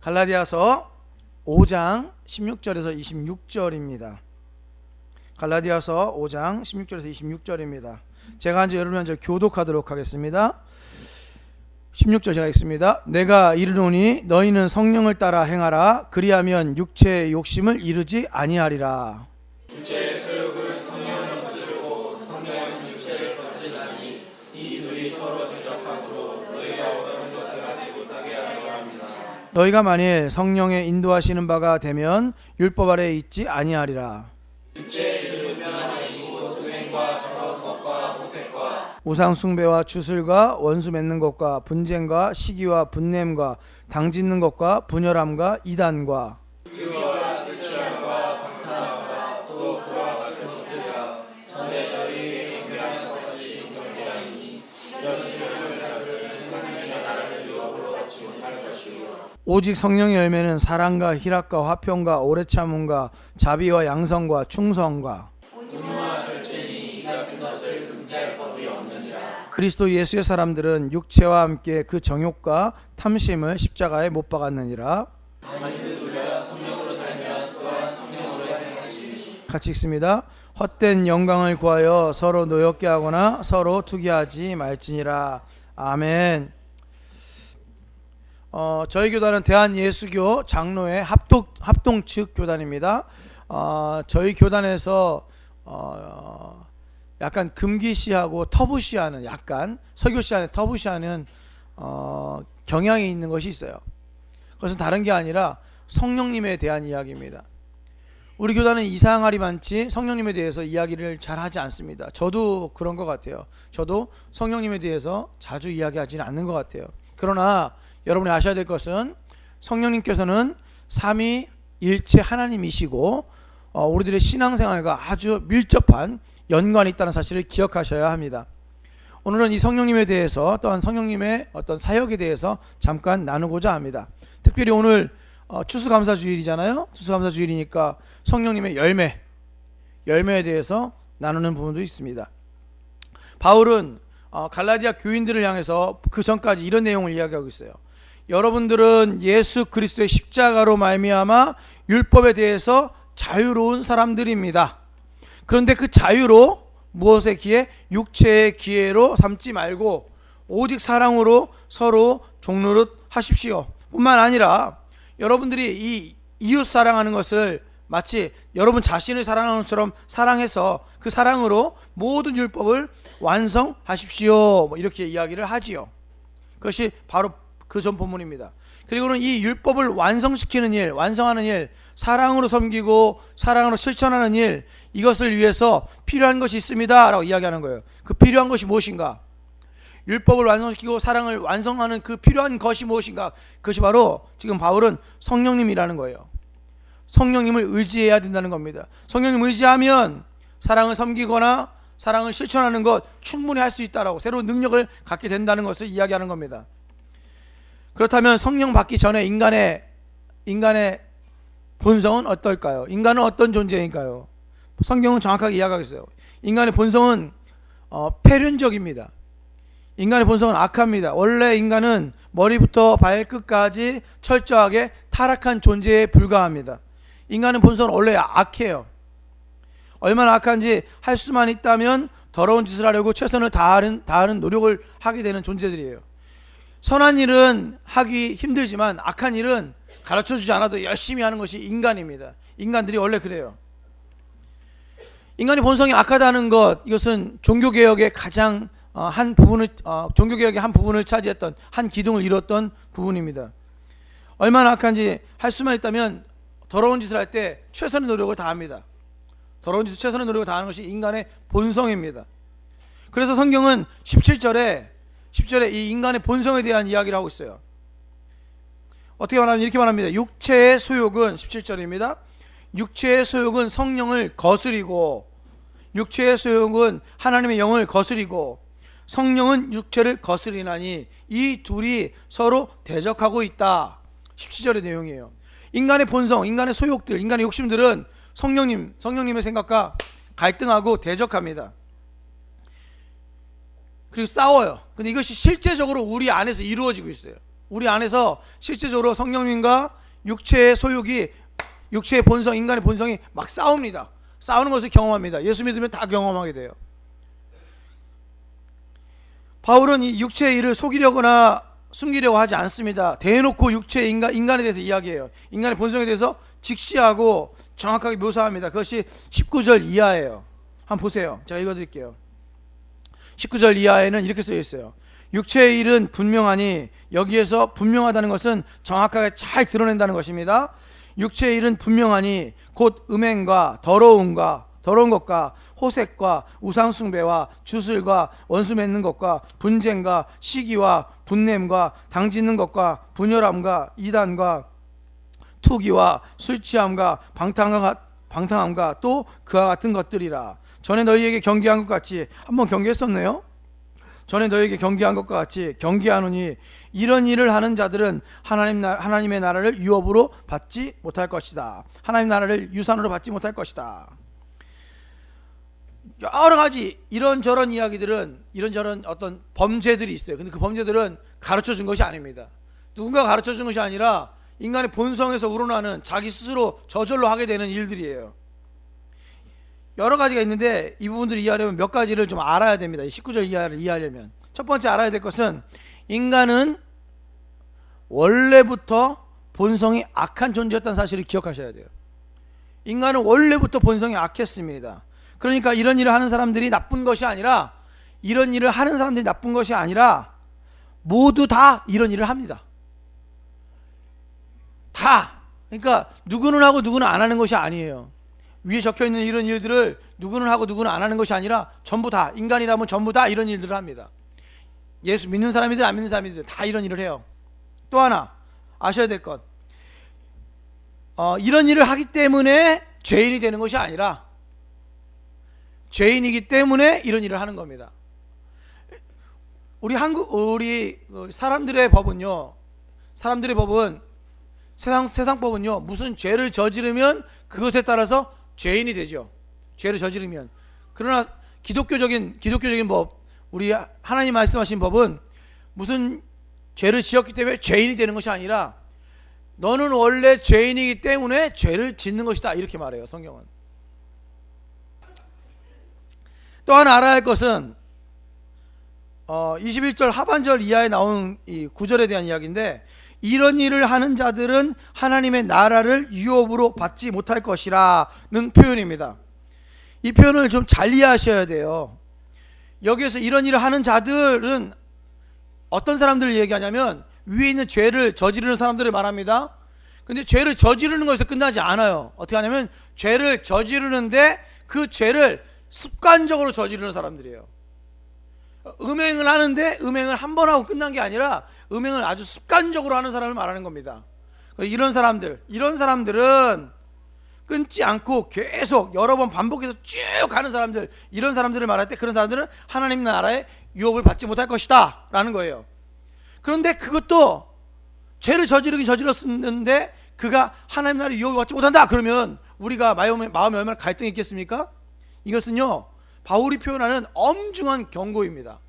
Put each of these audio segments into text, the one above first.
갈라디아서 5장 16절에서 26절입니다. 갈라디아서 5장 16절에서 26절입니다. 제가 이제 여러분 먼저 교독하도록 하겠습니다. 16절 제가 읽습니다. 내가 이르노니 너희는 성령을 따라 행하라. 그리하면 육체의 욕심을 이루지 아니하리라. 육체의 소욕은 성령을 거스르고 성령은 육체를 거스르나니 이 둘이 서로 대적하므로 너희가 원하는 것을 하지 못하게 하려 합니다. 너희가 만일 성령의 인도하시는 바가 되면 율법 아래에 있지 아니하리라. 육체의 이르면 이고 음행과 더러운 것과 호색과 우상 숭배와 주술과 원수 맺는 것과 분쟁과 시기와 분냄과 당짓는 것과 분열함과 이단과 그와 술 취함과 방탕함과 또 그와 같은 것들이라. 전에 너희에게 경계하는 것이 경계하니 이런 일을 자들은 하나님의 나라를 유업으로 얻지 못할 것이요 오직 성령의 열매는 사랑과 희락과 화평과 오래 참음과 자비와 양성과 충성과 온유와 절제니 이 같은 것을 금지할 법이 없느니라. 그리스도 예수의 사람들은 육체와 함께 그 정욕과 탐심을 십자가에 못 박았느니라. 만일 우리가 성령으로 살면 또한 성령으로 행하지니 같이 읽습니다. 헛된 영광을 구하여 서로 노엽게 하거나 서로 투기하지 말지니라. 아멘. 저희 교단은 대한예수교 장로회 합동 측 교단입니다. 저희 교단에서 약간 금기시하고 터부시하는, 약간 설교시하는 터부시하는 경향이 있는 것이 있어요. 그것은 다른 게 아니라 성령님에 대한 이야기입니다. 우리 교단은 이상할이 많지 성령님에 대해서 이야기를 잘 하지 않습니다. 저도 그런 것 같아요. 저도 성령님에 대해서 자주 이야기하지는 않는 것 같아요. 그러나 여러분이 아셔야 될 것은 성령님께서는 삼위일체 하나님이시고 우리들의 신앙생활과 아주 밀접한 연관이 있다는 사실을 기억하셔야 합니다. 오늘은 이 성령님에 대해서, 또한 성령님의 어떤 사역에 대해서 잠깐 나누고자 합니다. 특별히 오늘 추수감사주일이잖아요. 추수감사주일이니까 성령님의 열매에 대해서 나누는 부분도 있습니다. 바울은 갈라디아 교인들을 향해서 그 전까지 이런 내용을 이야기하고 있어요. 여러분들은 예수 그리스도의 십자가로 말미암아 율법에 대해서 자유로운 사람들입니다. 그런데 그 자유로 무엇의 기회? 육체의 기회로 삼지 말고 오직 사랑으로 서로 종노릇 하십시오. 뿐만 아니라 여러분들이 이 이웃 사랑하는 것을 마치 여러분 자신을 사랑하는 것처럼 사랑해서 그 사랑으로 모든 율법을 완성하십시오. 이렇게 이야기를 하지요. 그것이 바로 그 전 본문입니다. 그리고는 이 율법을 완성시키는 일, 완성하는 일, 사랑으로 섬기고 사랑으로 실천하는 일, 이것을 위해서 필요한 것이 있습니다 라고 이야기하는 거예요. 그 필요한 것이 무엇인가? 율법을 완성시키고 사랑을 완성하는 그 필요한 것이 무엇인가? 그것이 바로 지금 바울은 성령님이라는 거예요. 성령님을 의지해야 된다는 겁니다. 성령님을 의지하면 사랑을 섬기거나 사랑을 실천하는 것 충분히 할 수 있다라고, 새로운 능력을 갖게 된다는 것을 이야기하는 겁니다. 그렇다면 성령 받기 전에 인간의 본성은 어떨까요? 인간은 어떤 존재인가요? 성경은 정확하게 이야기하고 있어요. 인간의 본성은 패륜적입니다. 인간의 본성은 악합니다. 원래 인간은 머리부터 발끝까지 철저하게 타락한 존재에 불과합니다. 인간의 본성은 원래 악해요. 얼마나 악한지, 할 수만 있다면 더러운 짓을 하려고 최선을 다하는 노력을 하게 되는 존재들이에요. 선한 일은 하기 힘들지만 악한 일은 가르쳐주지 않아도 열심히 하는 것이 인간입니다. 인간들이 원래 그래요. 인간의 본성이 악하다는 것, 이것은 종교개혁의 가장 종교개혁의 한 부분을 차지했던, 한 기둥을 이뤘던 부분입니다. 얼마나 악한지, 할 수만 있다면 더러운 짓을 할 때 최선의 노력을 다합니다. 더러운 짓을 최선의 노력을 다하는 것이 인간의 본성입니다. 그래서 성경은 17절에 이 인간의 본성에 대한 이야기를 하고 있어요. 어떻게 말하면 이렇게 말합니다. 육체의 소욕은, 17절입니다. 육체의 소욕은 성령을 거스리고, 육체의 소욕은 하나님의 영을 거스리고, 성령은 육체를 거스리나니 이 둘이 서로 대적하고 있다. 17절의 내용이에요. 인간의 본성, 인간의 소욕들, 인간의 욕심들은 성령님의 생각과 갈등하고 대적합니다. 그리고 싸워요. 근데 이것이 실제적으로 우리 안에서 이루어지고 있어요. 우리 안에서 실제적으로 성령님과 육체의 소욕이, 육체의 본성, 인간의 본성이 막 싸웁니다. 싸우는 것을 경험합니다. 예수 믿으면 다 경험하게 돼요. 바울은 이 육체의 일을 속이려거나 숨기려고 하지 않습니다. 대놓고 육체의 인간에 대해서 이야기해요. 인간의 본성에 대해서 직시하고 정확하게 묘사합니다. 그것이 19절 이하예요. 한번 보세요. 제가 읽어드릴게요. 19절 이하에는 이렇게 쓰여 있어요. 육체의 일은 분명하니, 여기에서 분명하다는 것은 정확하게 잘 드러낸다는 것입니다. 육체의 일은 분명하니 곧 음행과 더러운 것과 호색과 우상숭배와 주술과 원수 맺는 것과 분쟁과 시기와 분냄과 당짓는 것과 분열함과 이단과 투기와 술취함과 방탕함과 또 그와 같은 것들이라. 전에 너희에게 경계한 것 같이, 한번 경계했었네요. 전에 너희에게 경계한 것과 같이 경계하노니 이런 일을 하는 자들은 하나님의 나라를 유업으로 받지 못할 것이다. 하나님 나라를 유산으로 받지 못할 것이다. 여러 가지 이런저런 이야기들은, 이런저런 어떤 범죄들이 있어요. 근데 그 범죄들은 가르쳐 준 것이 아닙니다. 누군가 가르쳐 준 것이 아니라 인간의 본성에서 우러나는 자기 스스로 저절로 하게 되는 일들이에요. 여러 가지가 있는데 이 부분들을 이해하려면 몇 가지를 좀 알아야 됩니다. 19절 이하를 이해하려면 첫 번째 알아야 될 것은, 인간은 원래부터 본성이 악한 존재였다는 사실을 기억하셔야 돼요. 인간은 원래부터 본성이 악했습니다. 그러니까 이런 일을 하는 사람들이 나쁜 것이 아니라, 이런 일을 하는 사람들이 나쁜 것이 아니라 모두 다 이런 일을 합니다. 다. 그러니까 누구는 하고 누구는 안 하는 것이 아니에요. 위에 적혀있는 이런 일들을 누구는 하고 누구는 안 하는 것이 아니라 전부 다, 인간이라면 전부 다 이런 일들을 합니다. 예수 믿는 사람이든 안 믿는 사람이든 다 이런 일을 해요. 또 하나 아셔야 될 것, 이런 일을 하기 때문에 죄인이 되는 것이 아니라 죄인이기 때문에 이런 일을 하는 겁니다. 우리 사람들의 법은요, 세상 법은요, 무슨 죄를 저지르면 그것에 따라서 죄인이 되죠. 죄를 저지르면. 그러나 기독교적인 법, 우리 하나님 말씀하신 법은 무슨 죄를 지었기 때문에 죄인이 되는 것이 아니라 너는 원래 죄인이기 때문에 죄를 짓는 것이다, 이렇게 말해요, 성경은. 또 하나 알아야 할 것은 21절 하반절 이하에 나오는 이 구절에 대한 이야기인데, 이런 일을 하는 자들은 하나님의 나라를 유업으로 받지 못할 것이라는 표현입니다. 이 표현을 좀 잘 이해하셔야 돼요. 여기에서 이런 일을 하는 자들은 어떤 사람들을 얘기하냐면 위에 있는 죄를 저지르는 사람들을 말합니다. 근데 죄를 저지르는 것에서 끝나지 않아요. 어떻게 하냐면 죄를 저지르는데 그 죄를 습관적으로 저지르는 사람들이에요. 음행을 하는데 음행을 한 번 하고 끝난 게 아니라 음행을 아주 습관적으로 하는 사람을 말하는 겁니다. 이런 사람들은 끊지 않고 계속 여러 번 반복해서 쭉 가는 사람들, 이런 사람들을 말할 때 그런 사람들은 하나님 나라의 유업을 받지 못할 것이다 라는 거예요. 그런데 그것도 죄를 저지르긴 저질렀는데 그가 하나님 나라의 유업을 받지 못한다 그러면 우리가 마음에 얼마나 갈등이 있겠습니까? 이것은요, 바울이 표현하는 엄중한 경고입니다.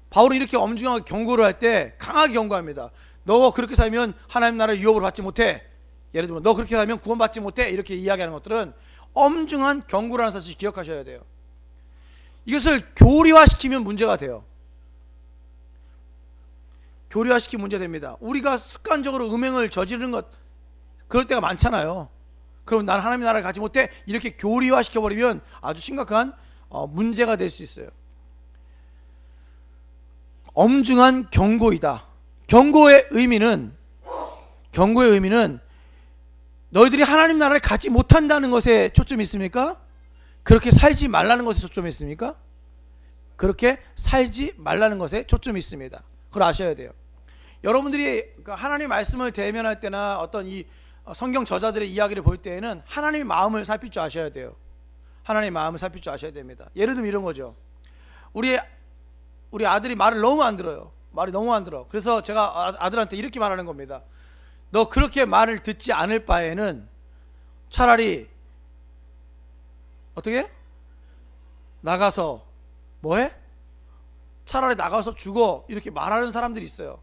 바울이 이렇게 엄중하게 경고를 할 때 강하게 경고합니다. 너 그렇게 살면 하나님 나라의 유업을 받지 못해. 예를 들면 너 그렇게 살면 구원받지 못해. 이렇게 이야기하는 것들은 엄중한 경고라는 사실 기억하셔야 돼요. 이것을 교리화시키면 문제가 돼요. 교리화시키면 문제됩니다. 우리가 습관적으로 음행을 저지르는 것, 그럴 때가 많잖아요. 그럼 난 하나님 나라를 가지 못해. 이렇게 교리화시켜버리면 아주 심각한 문제가 될 수 있어요. 엄중한 경고이다. 경고의 의미는 너희들이 하나님 나라를 가지 못한다는 것에 초점이 있습니까? 그렇게 살지 말라는 것에 초점이 있습니까? 그렇게 살지 말라는 것에 초점이 있습니다. 그걸 아셔야 돼요. 여러분들이 하나님의 말씀을 대면할 때나 어떤 이 성경 저자들의 이야기를 볼 때에는 하나님의 마음을 살필 줄 아셔야 돼요. 하나님의 마음을 살필 줄 아셔야 됩니다. 예를 들면 이런 거죠. 우리 아들이 말을 너무 안 들어요. 말이 너무 안 들어. 그래서 제가 아들한테 이렇게 말하는 겁니다. 너 그렇게 말을 듣지 않을 바에는 차라리 어떻게? 나가서 뭐해? 차라리 나가서 죽어. 이렇게 말하는 사람들이 있어요.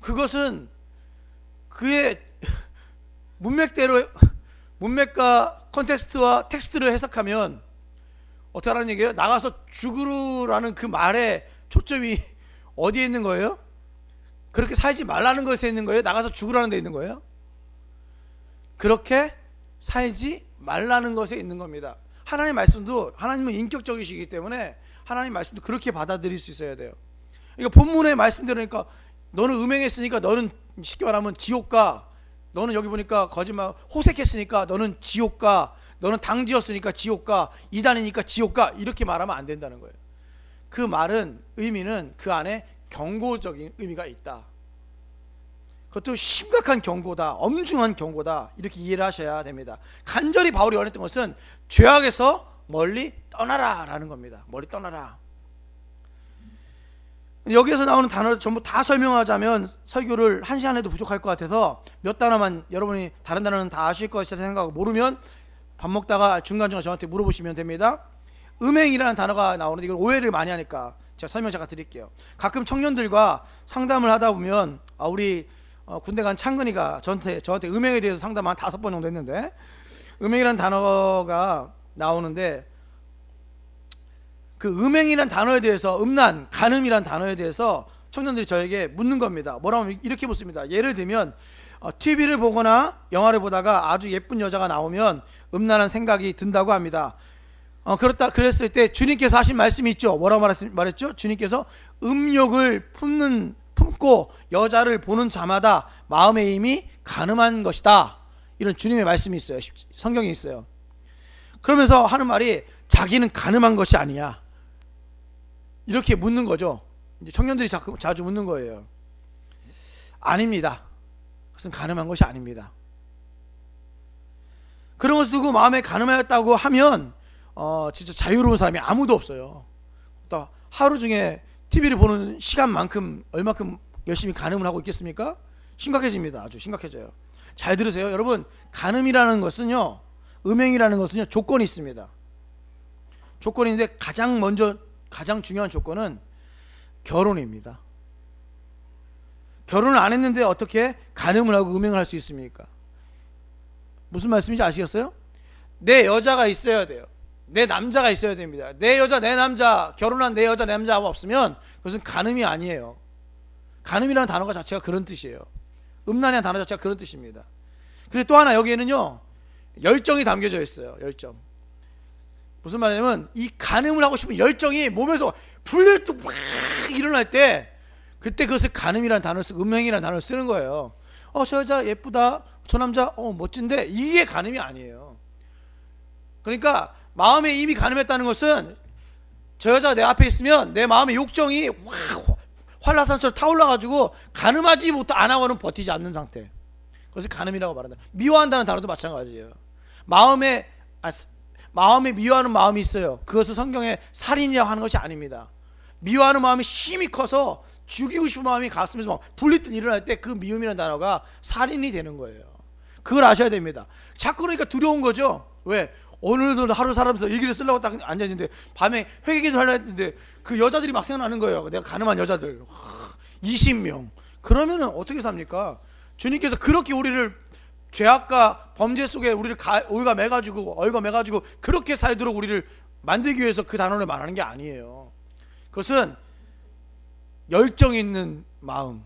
그것은 그의 문맥과 컨텍스트와 텍스트를 해석하면 어떻게 하라는 얘기예요? 나가서 죽으라는 그 말의 초점이 어디에 있는 거예요? 그렇게 살지 말라는 것에 있는 거예요? 나가서 죽으라는 데 있는 거예요? 그렇게 살지 말라는 것에 있는 겁니다. 하나님 말씀도, 하나님은 인격적이시기 때문에 하나님 말씀도 그렇게 받아들일 수 있어야 돼요. 그러니까 본문의 말씀대로니까 너는 음행했으니까 너는, 쉽게 말하면 지옥 가. 너는 여기 보니까 거짓말 호색했으니까 너는 지옥 가. 너는 당지었으니까 지옥 가. 이단이니까 지옥 가. 이렇게 말하면 안 된다는 거예요. 그 말은, 의미는 그 안에 경고적인 의미가 있다. 그것도 심각한 경고다, 엄중한 경고다, 이렇게 이해를 하셔야 됩니다. 간절히 바울이 원했던 것은 죄악에서 멀리 떠나라 라는 겁니다. 멀리 떠나라. 여기에서 나오는 단어를 전부 다 설명하자면 설교를 1시간 해도 부족할 것 같아서 몇 단어만, 여러분이 다른 단어는 다 아실 것이라 생각하고 모르면 밥 먹다가 중간중간 저한테 물어보시면 됩니다. 음행이라는 단어가 나오는데 이걸 오해를 많이 하니까 제가 설명 잠깐 드릴게요. 가끔 청년들과 상담을 하다 보면 우리 군대 간 창근이가 저한테 음행에 대해서 상담 한 5번 정도 했는데, 음행이라는 단어가 나오는데 그 음행이라는 단어에 대해서, 음란, 간음이라는 단어에 대해서 청년들이 저에게 묻는 겁니다. 뭐라고 하면 이렇게 묻습니다. 예를 들면 TV를 보거나 영화를 보다가 아주 예쁜 여자가 나오면 음란한 생각이 든다고 합니다. 그랬을 때 주님께서 하신 말씀이 있죠. 뭐라고 말했죠? 주님께서 음욕을 품고 여자를 보는 자마다 마음의 힘이 간음한 것이다. 이런 주님의 말씀이 있어요. 성경에 있어요. 그러면서 하는 말이 자기는 간음한 것이 아니야. 이렇게 묻는 거죠. 이제 청년들이 자주 묻는 거예요. 아닙니다. 그것은 간음한 것이 아닙니다. 그런 것을 두고 마음에 간음하였다고 하면 진짜 자유로운 사람이 아무도 없어요. 또 하루 중에 TV를 보는 시간만큼 얼마큼 열심히 간음을 하고 있겠습니까? 심각해집니다. 아주 심각해져요. 잘 들으세요. 여러분, 간음이라는 것은요, 음행이라는 것은요, 조건이 있습니다. 조건인데 가장 중요한 조건은 결혼입니다. 결혼을 안 했는데 어떻게 간음을 하고 음행을 할 수 있습니까? 무슨 말씀인지 아시겠어요? 내 여자가 있어야 돼요. 내 남자가 있어야 됩니다. 내 여자 내 남자, 결혼한 내 여자 내 남자가 없으면 그것은 간음이 아니에요. 간음이라는 단어가 자체가 그런 뜻이에요. 음란이라는 단어 자체가 그런 뜻입니다. 그리고 또 하나, 여기에는요 열정이 담겨져 있어요. 열정. 무슨 말이냐면 이 간음을 하고 싶은 열정이 몸에서 불길도 확 일어날 때, 그때 그것을 간음이라는 단어를 쓰고 음행이라는 단어를 쓰는 거예요. 저 여자 예쁘다, 저 남자 멋진데, 이게 간음이 아니에요. 그러니까 마음에 이미 간음했다는 것은 저 여자가 내 앞에 있으면 내 마음의 욕정이 확 활라산처럼 타올라가지고 간음하지 안 하고는 버티지 않는 상태, 그것을 간음이라고 말한다. 미워한다는 단어도 마찬가지예요. 마음에 미워하는 마음이 있어요. 그것을 성경에 살인이라고 하는 것이 아닙니다. 미워하는 마음이 심히 커서 죽이고 싶은 마음이 가슴에서 막 불리듯 일어날 때 그 미움이라는 단어가 살인이 되는 거예요. 그걸 아셔야 됩니다. 자꾸 그러니까 두려운 거죠. 왜? 오늘도 하루 살아면서 일기를 쓰려고 딱 앉아있는데 밤에 회개기도 하려고 했는데 그 여자들이 막 생각나는 거예요. 내가 간음한 여자들 20명. 그러면은 어떻게 삽니까? 주님께서 그렇게 우리를 죄악과 범죄 속에 우리를 얽어매가지고 그렇게 살도록 우리를 만들기 위해서 그 단어를 말하는 게 아니에요. 그것은 열정 있는 마음,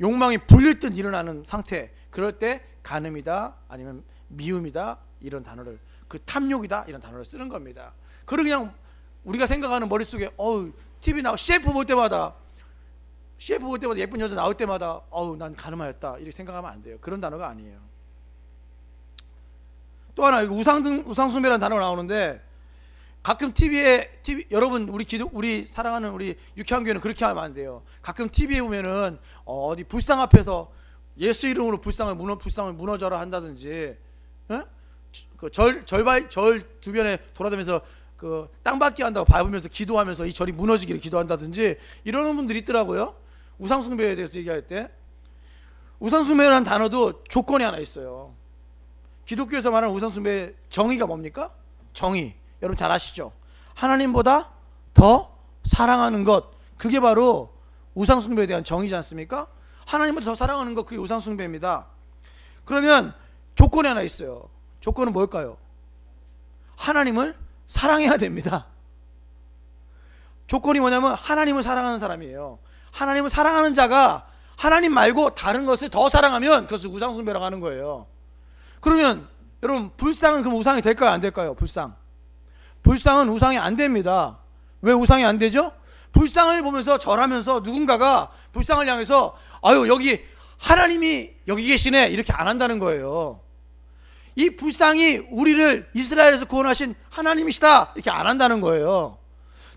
욕망이 불릴 듯 일어나는 상태, 그럴 때 간음이다, 아니면 미움이다, 이런 단어를, 그 탐욕이다, 이런 단어를 쓰는 겁니다. 그리고 그냥 우리가 생각하는 머릿속에 TV 셰프 볼 때마다 예쁜 여자 나올 때마다 난 간음하였다, 이렇게 생각하면 안 돼요. 그런 단어가 아니에요. 또 하나, 우상숭배라는 단어가 나오는데, 가끔 여러분, 우리 사랑하는 우리 유쾌한 교회는 그렇게 하면 안 돼요. 가끔 TV에 보면은 어디 불상 앞에서 예수 이름으로 불상을 무너져라 한다든지, 절 주변에 돌아다니면서 그 땅받기 한다고 밟으면서 기도하면서 이 절이 무너지기를 기도한다든지, 이러는 분들이 있더라고요. 우상숭배에 대해서 얘기할 때. 우상숭배라는 단어도 조건이 하나 있어요. 기독교에서 말하는 우상숭배의 정의가 뭡니까? 정의, 여러분 잘 아시죠? 하나님보다 더 사랑하는 것, 그게 바로 우상숭배에 대한 정의지 않습니까? 하나님보다 더 사랑하는 것, 그게 우상숭배입니다. 그러면 조건이 하나 있어요. 조건은 뭘까요? 하나님을 사랑해야 됩니다. 조건이 뭐냐면 하나님을 사랑하는 사람이에요. 하나님을 사랑하는 자가 하나님 말고 다른 것을 더 사랑하면 그것을 우상숭배라고 하는 거예요. 그러면 여러분, 불상은 그럼 우상이 될까요, 안 될까요? 불상은 우상이 안 됩니다. 왜 우상이 안 되죠? 불상을 보면서 절하면서 누군가가 불상을 향해서 아유, 여기 하나님이 여기 계시네, 이렇게 안 한다는 거예요. 이 불상이 우리를 이스라엘에서 구원하신 하나님이시다, 이렇게 안 한다는 거예요.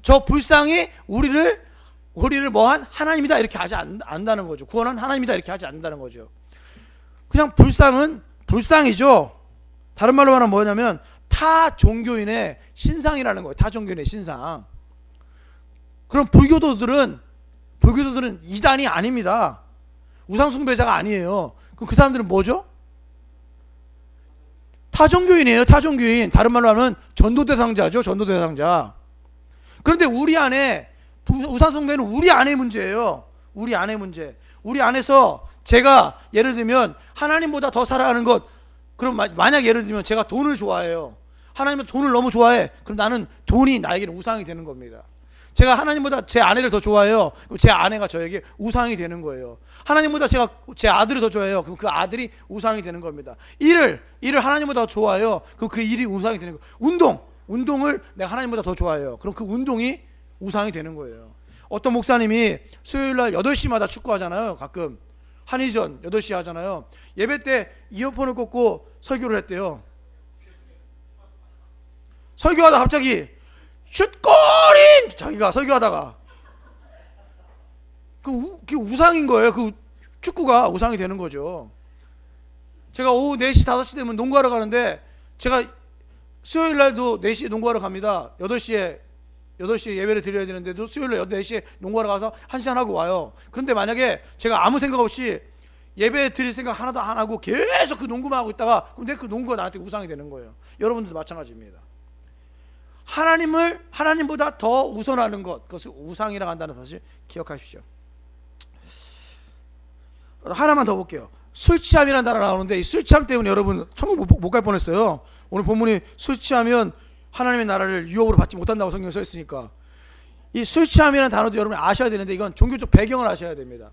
저 불상이 우리를 뭐한 하나님이다, 이렇게 하지 않는다는 거죠. 구원한 하나님이다, 이렇게 하지 않는다는 거죠. 그냥 불상은 불상이죠. 다른 말로 말하면 뭐냐면 타 종교인의 신상이라는 거예요. 타 종교인의 신상. 그럼 불교도들은 이단이 아닙니다. 우상숭배자가 아니에요. 그럼 그 사람들은 뭐죠? 타종교인이에요. 타종교인. 다른 말로 하면 전도대상자죠. 전도대상자. 그런데 우리 안에 우상숭배는 우리 안의 문제예요. 우리 안의 문제. 우리 안에서 제가 예를 들면 하나님보다 더 사랑하는 것, 그럼 만약 예를 들면 제가 돈을 좋아해요. 하나님은 돈을 너무 좋아해. 그럼 나는 돈이 나에게는 우상이 되는 겁니다. 제가 하나님보다 제 아내를 더 좋아해요. 그럼 제 아내가 저에게 우상이 되는 거예요. 하나님보다 제가 제 아들을 더 좋아해요. 그럼 그 아들이 우상이 되는 겁니다. 일을 하나님보다 더 좋아해요. 그럼 그 일이 우상이 되는 거예요. 운동을 내가 하나님보다 더 좋아해요. 그럼 그 운동이 우상이 되는 거예요. 어떤 목사님이 수요일날 8시마다 축구하잖아요. 가끔 한의전 8시 하잖아요. 예배 때 이어폰을 꽂고 설교를 했대요. 설교하다 갑자기 슛골인! 자기가 설교하다가 그게 우상인 거예요. 그 축구가 우상이 되는 거죠. 제가 오후 4시 5시 되면 농구하러 가는데, 제가 수요일날도 4시에 농구하러 갑니다. 8시에 예배를 드려야 되는데도 수요일날 4시에 농구하러 가서 1시간 하고 와요. 그런데 만약에 제가 아무 생각 없이 예배 드릴 생각 하나도 안 하고 계속 그 농구만 하고 있다가, 그럼 그 농구가 나한테 우상이 되는 거예요. 여러분들도 마찬가지입니다. 하나님보다 더 우선하는 것, 그것을 우상이라고 한다는 사실 기억하십시오. 하나만 더 볼게요. 술 취함이라는 단어 나오는데, 이 술 취함 때문에 여러분 천국 못 갈 뻔했어요. 오늘 본문이 술 취하면 하나님의 나라를 유업으로 받지 못한다고 성경에 써 있으니까, 이 술 취함이라는 단어도 여러분이 아셔야 되는데, 이건 종교적 배경을 아셔야 됩니다.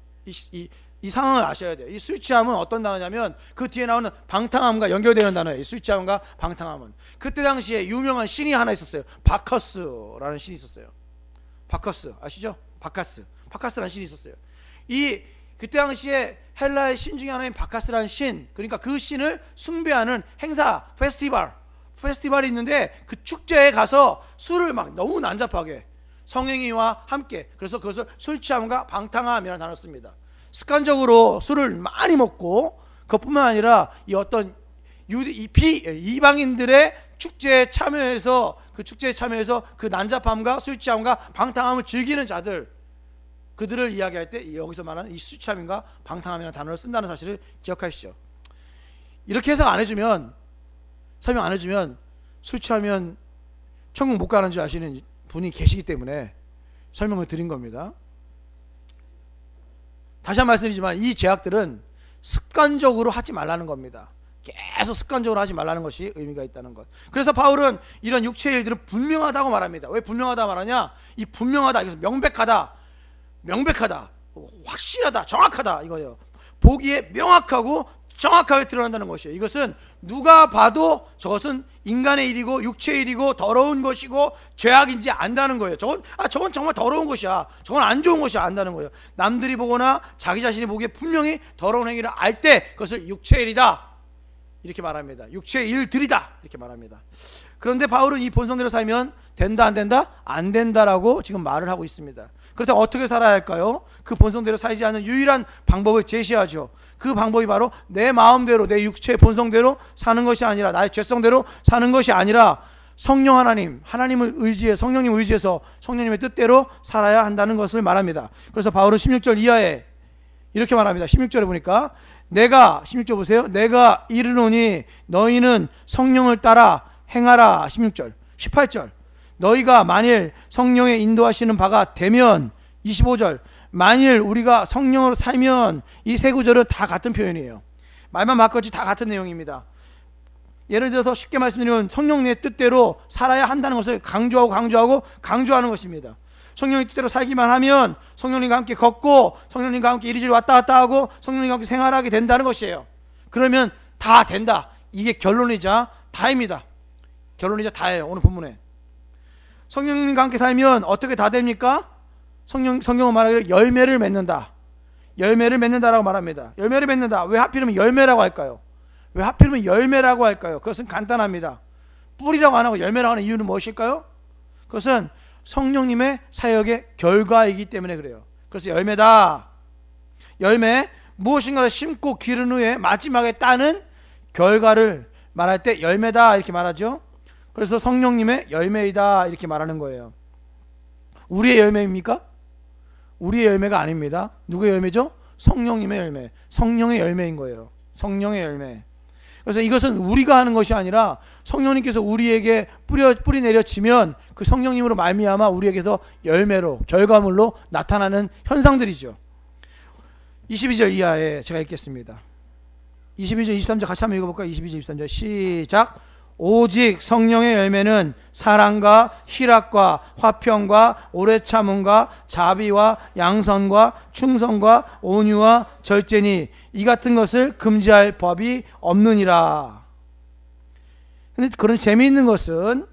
이 상황을 아셔야 돼요. 이 술 취함은 어떤 단어냐면 그 뒤에 나오는 방탕함과 연결되는 단어예요. 이 술 취함과 방탕함은. 그때 당시에 유명한 신이 하나 있었어요. 바커스라는 신이 있었어요. 바커스 아시죠? 바카스라는 신이 있었어요. 그때 당시에 헬라의 신 중에 하나인 바카스라는 신, 그러니까 그 신을 숭배하는 행사, 페스티벌이 있는데, 그 축제에 가서 술을 막 너무 난잡하게 성행위와 함께, 그래서 그것을 술 취함과 방탕함이라는 단어를 씁니다. 습관적으로 술을 많이 먹고, 그것뿐만 아니라 이 어떤 이방인들의 축제에 참여해서 그 난잡함과 술 취함과 방탕함을 즐기는 자들, 그들을 이야기할 때 여기서 말하는 이 술 취함과 방탕함이라는 단어를 쓴다는 사실을 기억하시죠. 이렇게 해석 안 해주면, 설명 안 해주면 술 취하면 천국 못 가는 줄 아시는 분이 계시기 때문에 설명을 드린 겁니다. 다시 한번 말씀드리지만 이 죄악들은 습관적으로 하지 말라는 겁니다. 계속 습관적으로 하지 말라는 것이 의미가 있다는 것. 그래서 바울은 이런 육체의 일들은 분명하다고 말합니다. 왜 분명하다 말하냐? 이 분명하다, 이것은 명백하다, 확실하다, 정확하다, 이거예요. 보기에 명확하고 정확하게 드러난다는 것이에요. 이것은 누가 봐도 저것은 인간의 일이고 육체의 일이고 더러운 것이고 죄악인지 안다는 거예요. 저건 정말 더러운 것이야, 저건 안 좋은 것이야, 안다는 거예요. 남들이 보거나 자기 자신이 보기에 분명히 더러운 행위를 알 때 그것을 육체의 일이다, 이렇게 말합니다. 육체의 일들이다, 이렇게 말합니다. 그런데 바울은 이 본성대로 살면 된다, 안 된다? 안 된다라고 지금 말을 하고 있습니다. 그렇다면 어떻게 살아야 할까요? 그 본성대로 살지 않는 유일한 방법을 제시하죠. 그 방법이 바로 내 마음대로, 내 육체의 본성대로 사는 것이 아니라, 나의 죄성대로 사는 것이 아니라 성령 하나님을 의지해, 성령님 의지해서 성령님의 뜻대로 살아야 한다는 것을 말합니다. 그래서 바울은 16절 이하에 이렇게 말합니다. 16절에 보니까 16절 보세요. 내가 이르노니 너희는 성령을 따라 행하라. 16절. 18절. 너희가 만일 성령의 인도하시는 바가 되면, 25절. 만일 우리가 성령으로 살면 이 세 구절은 다 같은 표현이에요. 말만 바꿨지 다 같은 내용입니다. 예를 들어서 쉽게 말씀드리면 성령님의 뜻대로 살아야 한다는 것을 강조하는 것입니다. 성령의 뜻대로 살기만 하면 성령님과 함께 걷고 성령님과 함께 이리저리 왔다 갔다 하고 성령님과 함께 생활하게 된다는 것이에요. 그러면 다 된다. 이게 결론이자 다입니다. 결론이자 다예요. 오늘 본문에 성령님과 함께 살면 어떻게 다 됩니까? 성경은 말하기를 열매를 맺는다. 열매를 맺는다라고 말합니다. 열매를 맺는다. 왜 하필이면 열매라고 할까요? 왜 하필이면 열매라고 할까요? 그것은 간단합니다. 뿌리라고 안 하고 열매라고 하는 이유는 무엇일까요? 그것은 성령님의 사역의 결과이기 때문에 그래요. 그래서 열매다. 열매, 무엇인가를 심고 기른 후에 마지막에 따는 결과를 말할 때 열매다 이렇게 말하죠. 그래서 성령님의 열매이다 이렇게 말하는 거예요. 우리의 열매입니까? 우리의 열매가 아닙니다. 누구의 열매죠? 성령님의 열매, 성령의 열매인 거예요. 성령의 열매. 그래서 이것은 우리가 하는 것이 아니라 성령님께서 우리에게 뿌리 내려치면 그 성령님으로 말미암아 우리에게서 열매로, 결과물로 나타나는 현상들이죠. 22절 이하에 제가 읽겠습니다. 22절 23절 같이 한번 읽어볼까요? 22절 23절 시작. 오직 성령의 열매는 사랑과 희락과 화평과 오래 참음과 자비와 양선과 충성과 온유와 절제니 이 같은 것을 금지할 법이 없느니라. 근데 그런 재미있는 것은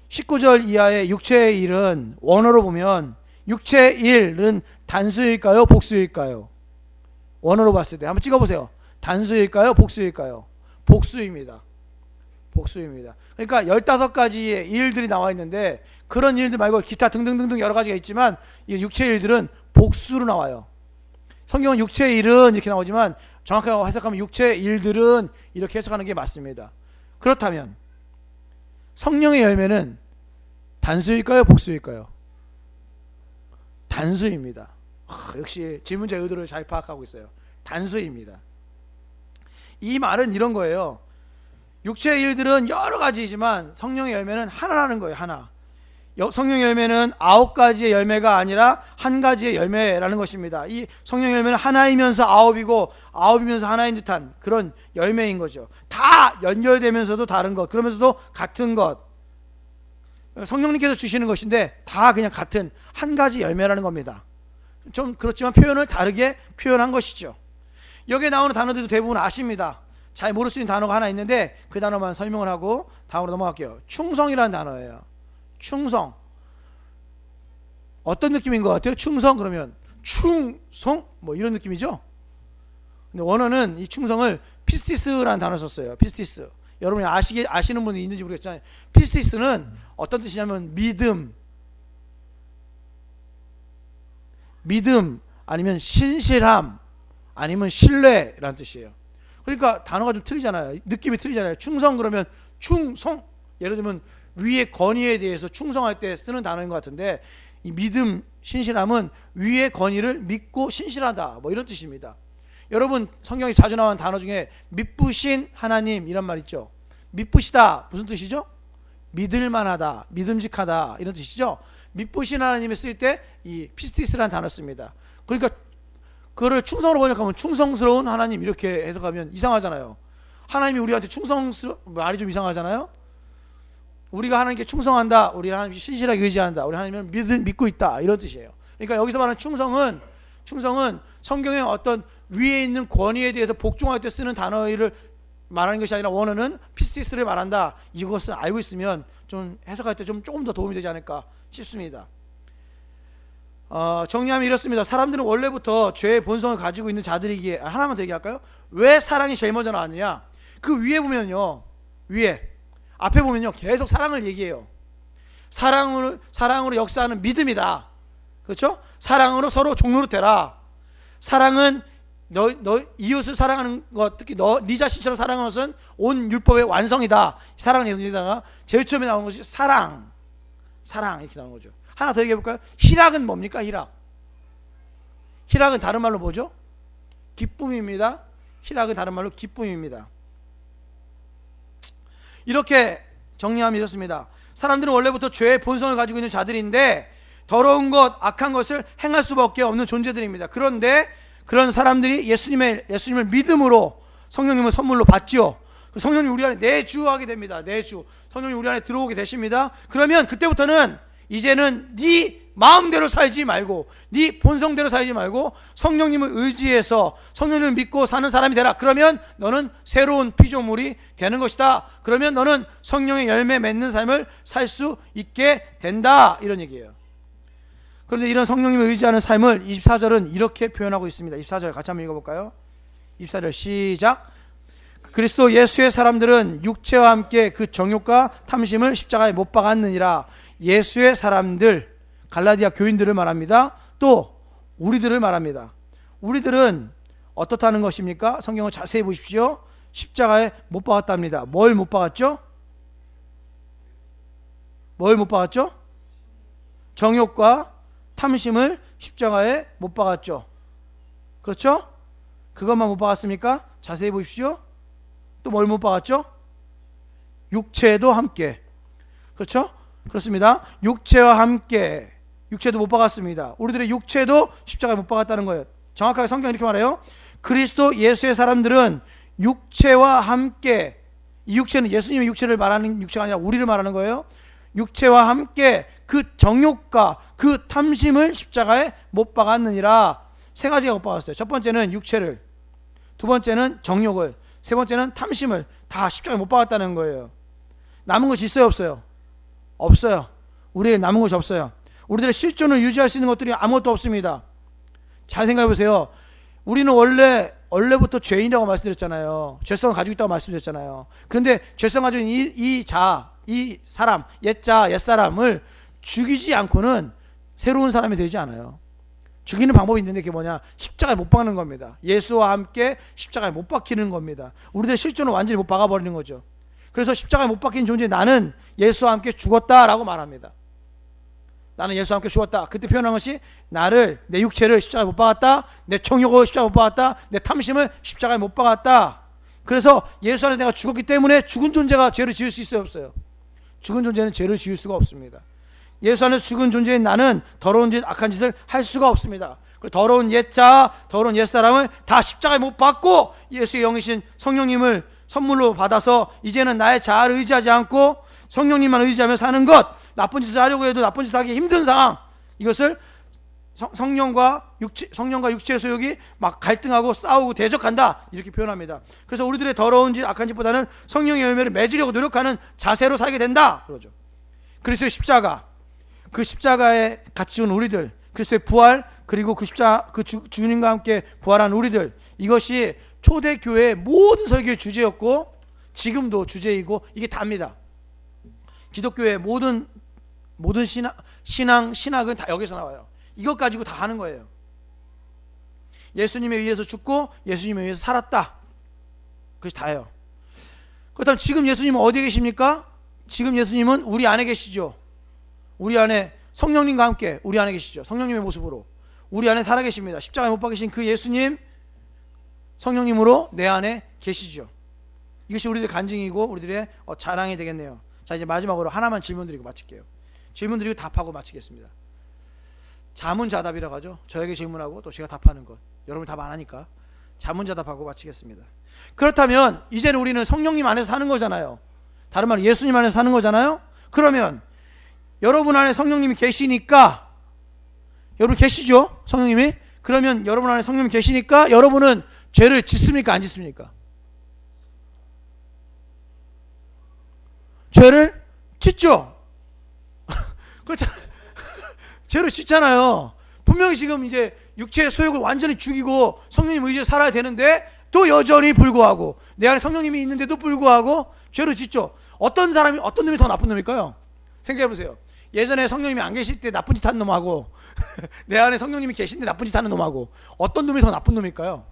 19절 이하의 육체의 일은 원어로 보면 육체의 일은 단수일까요? 복수일까요? 원어로 봤을 때 한번 찍어보세요. 단수일까요? 복수일까요? 복수입니다. 복수입니다. 그러니까 15가지의 일들이 나와 있는데 그런 일들 말고 기타 등등등등 여러 가지가 있지만 이 육체의 일들은 복수로 나와요. 성경은 육체의 일은 이렇게 나오지만 정확하게 해석하면 육체의 일들은 이렇게 해석하는 게 맞습니다. 그렇다면 성령의 열매는 단수일까요? 복수일까요? 단수입니다. 역시 질문자의 의도를 잘 파악하고 있어요. 단수입니다. 이 말은 이런 거예요. 육체의 일들은 여러 가지이지만 성령의 열매는 하나라는 거예요. 하나. 성령의 열매는 9가지의 열매가 아니라 한 가지의 열매라는 것입니다. 이 성령의 열매는 하나이면서 9이고 9이면서 하나인 듯한 그런 열매인 거죠. 다 연결되면서도 다른 것, 그러면서도 같은 것. 성령님께서 주시는 것인데 다 그냥 같은 한 가지 열매라는 겁니다. 좀 그렇지만 표현을 다르게 표현한 것이죠. 여기에 나오는 단어들도 대부분 아십니다. 잘 모를 수 있는 단어가 하나 있는데 그 단어만 설명을 하고 다음으로 넘어갈게요. 충성이라는 단어예요. 충성. 어떤 느낌인 것 같아요? 충성 그러면 충성 뭐 이런 느낌이죠. 근데 원어는 이 충성을 피스티스라는 단어를 썼어요. 피스티스. 여러분이 아시는 분이 있는지 모르겠지만 피스티스는 어떤 뜻이냐면 믿음 아니면 신실함 아니면 신뢰라는 뜻이에요. 그러니까 단어가 좀 틀리잖아요. 느낌이 틀리잖아요. 충성 그러면 충성, 예를 들면 위의 권위에 대해서 충성할 때 쓰는 단어인 것 같은데 이 믿음, 신실함은 위의 권위를 믿고 신실하다 뭐 이런 뜻입니다. 여러분 성경에 자주 나오는 단어 중에 믿부신 하나님 이란 말 있죠. 믿부시다 무슨 뜻이죠? 믿을만하다, 믿음직하다 이런 뜻이죠. 믿부신 하나님을 쓸 때 이 피스티스라는 단어 씁니다. 그러니까 그거를 충성으로 번역하면 충성스러운 하나님 이렇게 해석하면 이상하잖아요. 하나님이 우리한테 말이 좀 이상하잖아요. 우리가 하나님께 충성한다, 우리 하나님께 신실하게 의지한다, 우리 하나님을 믿고 있다 이런 뜻이에요. 그러니까 여기서 말하는 충성은 성경의 어떤 위에 있는 권위에 대해서 복종할 때 쓰는 단어를 말하는 것이 아니라 원어는 피스티스를 말한다. 이것을 알고 있으면 좀 해석할 때 조금 더 도움이 되지 않을까 싶습니다. 정리하면 이렇습니다. 사람들은 원래부터 죄의 본성을 가지고 있는 자들이기에 하나만 더 얘기할까요? 왜 사랑이 제일 먼저 나왔느냐? 그 위에 보면요, 앞에 보면요 계속 사랑을 얘기해요. 사랑으로 역사하는 믿음이다. 그렇죠? 사랑으로 서로 종로로 되라. 사랑은 너 이웃을 사랑하는 것, 특히 네 자신처럼 사랑하는 것은 온 율법의 완성이다. 사랑을 얘기하다가 제일 처음에 나오는 것이 사랑 이렇게 나오는 거죠. 하나 더 얘기해 볼까요? 희락은 뭡니까? 희락은 다른 말로 뭐죠? 기쁨입니다. 희락은 다른 말로 기쁨입니다. 이렇게 정리하면 이렇습니다. 사람들은 원래부터 죄의 본성을 가지고 있는 자들인데 더러운 것, 악한 것을 행할 수밖에 없는 존재들입니다. 그런데 그런 사람들이 예수님을 믿음으로 성령님을 선물로 받지요. 성령님 우리 안에 내주하게 됩니다. 내주. 성령님 우리 안에 들어오게 되십니다. 그러면 그때부터는 이제는 네 마음대로 살지 말고, 네 본성대로 살지 말고 성령님을 의지해서 성령님을 믿고 사는 사람이 되라. 그러면 너는 새로운 피조물이 되는 것이다. 그러면 너는 성령의 열매 맺는 삶을 살 수 있게 된다. 이런 얘기예요. 그런데 이런 성령님을 의지하는 삶을 24절은 이렇게 표현하고 있습니다. 24절 같이 한번 읽어볼까요? 24절 시작. 그리스도 예수의 사람들은 육체와 함께 그 정욕과 탐심을 십자가에 못 박았느니라. 예수의 사람들, 갈라디아 교인들을 말합니다. 또 우리들을 말합니다. 우리들은 어떻다는 것입니까? 성경을 자세히 보십시오. 십자가에 못 박았답니다. 뭘 못 박았죠? 뭘 못 박았죠? 정욕과 탐심을 십자가에 못 박았죠. 그렇죠? 그것만 못 박았습니까? 자세히 보십시오. 또 뭘 못 박았죠? 육체도 함께. 그렇죠? 그렇습니다. 육체와 함께. 육체도 못 박았습니다. 우리들의 육체도 십자가에 못 박았다는 거예요. 정확하게 성경이 이렇게 말해요. 그리스도 예수의 사람들은 육체와 함께, 이 육체는 예수님의 육체를 말하는 육체가 아니라 우리를 말하는 거예요. 육체와 함께 그 정욕과 그 탐심을 십자가에 못 박았느니라. 세 가지가 못 박았어요. 첫 번째는 육체를, 두 번째는 정욕을, 세 번째는 탐심을 다 십자가에 못 박았다는 거예요. 남은 것이 있어요, 없어요? 없어요. 우리에게 남은 것이 없어요. 우리들의 실존을 유지할 수 있는 것들이 아무것도 없습니다. 잘 생각해 보세요. 우리는 원래부터 죄인이라고 말씀드렸잖아요. 죄성을 가지고 있다고 말씀드렸잖아요. 그런데 죄성 가지고 있는 이 사람, 옛사람을 죽이지 않고는 새로운 사람이 되지 않아요. 죽이는 방법이 있는데 그게 뭐냐? 십자가에 못 박는 겁니다. 예수와 함께 십자가에 못 박히는 겁니다. 우리들의 실존을 완전히 못 박아버리는 거죠. 그래서 십자가에 못 박힌 존재 나는 예수와 함께 죽었다라고 말합니다. 나는 예수와 함께 죽었다. 그때 표현한 것이 나를, 내 육체를 십자가에 못 박았다, 내 정욕을 십자가에 못 박았다, 내 탐심을 십자가에 못 박았다. 그래서 예수 안에서 내가 죽었기 때문에 죽은 존재가 죄를 지을 수 있어요, 없어요? 죽은 존재는 죄를 지을 수가 없습니다. 예수 안에서 죽은 존재인 나는 더러운 짓, 악한 짓을 할 수가 없습니다. 더러운 옛자, 더러운 옛사람을 다 십자가에 못 박고 예수의 영이신 성령님을 선물로 받아서 이제는 나의 자아를 의지하지 않고 성령님만 의지하며 사는 것, 나쁜 짓을 하려고 해도 나쁜 짓을 하기 힘든 상황, 이것을 성령과 육체의 소욕이 막 갈등하고 싸우고 대적한다, 이렇게 표현합니다. 그래서 우리들의 더러운 짓, 악한 짓보다는 성령의 열매를 맺으려고 노력하는 자세로 살게 된다 그러죠. 그리스도의 십자가, 그 십자가에 같이 죽은 우리들, 그리스도의 부활, 그리고 주님과 함께 부활한 우리들, 이것이 초대교회의 모든 설교의 주제였고 지금도 주제이고 이게 답니다. 기독교의 모든 신학은 다 여기서 나와요. 이것 가지고 다 하는 거예요. 예수님에 의해서 죽고 예수님에 의해서 살았다. 그것이 다예요. 그렇다면 지금 예수님은 어디에 계십니까? 지금 예수님은 우리 안에 계시죠. 우리 안에 성령님과 함께 우리 안에 계시죠. 성령님의 모습으로 우리 안에 살아계십니다. 십자가에 못 박히신 그 예수님, 성령님으로 내 안에 계시죠. 이것이 우리들의 간증이고 우리들의 자랑이 되겠네요. 자, 이제 마지막으로 하나만 질문 드리고 마칠게요. 질문 드리고 답하고 마치겠습니다. 자문자답이라고 하죠. 저에게 질문하고 또 제가 답하는 것. 여러분 답 안 하니까 자문자답하고 마치겠습니다. 그렇다면 이제는 우리는 성령님 안에서 사는 거잖아요. 다른 말로 예수님 안에서 사는 거잖아요. 그러면 여러분 안에 성령님이 계시니까, 여러분 계시죠? 성령님이. 그러면 여러분 안에 성령님이 계시니까 여러분은 죄를 짓습니까? 안 짓습니까? 죄를 짓죠. 죄를 짓잖아요. 분명히 지금 이제 육체의 소욕을 완전히 죽이고 성령님 의지에 살아야 되는데 또 여전히 불구하고 내 안에 성령님이 있는데도 불구하고 죄를 짓죠. 어떤 놈이 더 나쁜 놈일까요? 생각해 보세요. 예전에 성령님이 안 계실 때 나쁜 짓 하는 놈하고 내 안에 성령님이 계신데 나쁜 짓 하는 놈하고 어떤 놈이 더 나쁜 놈일까요?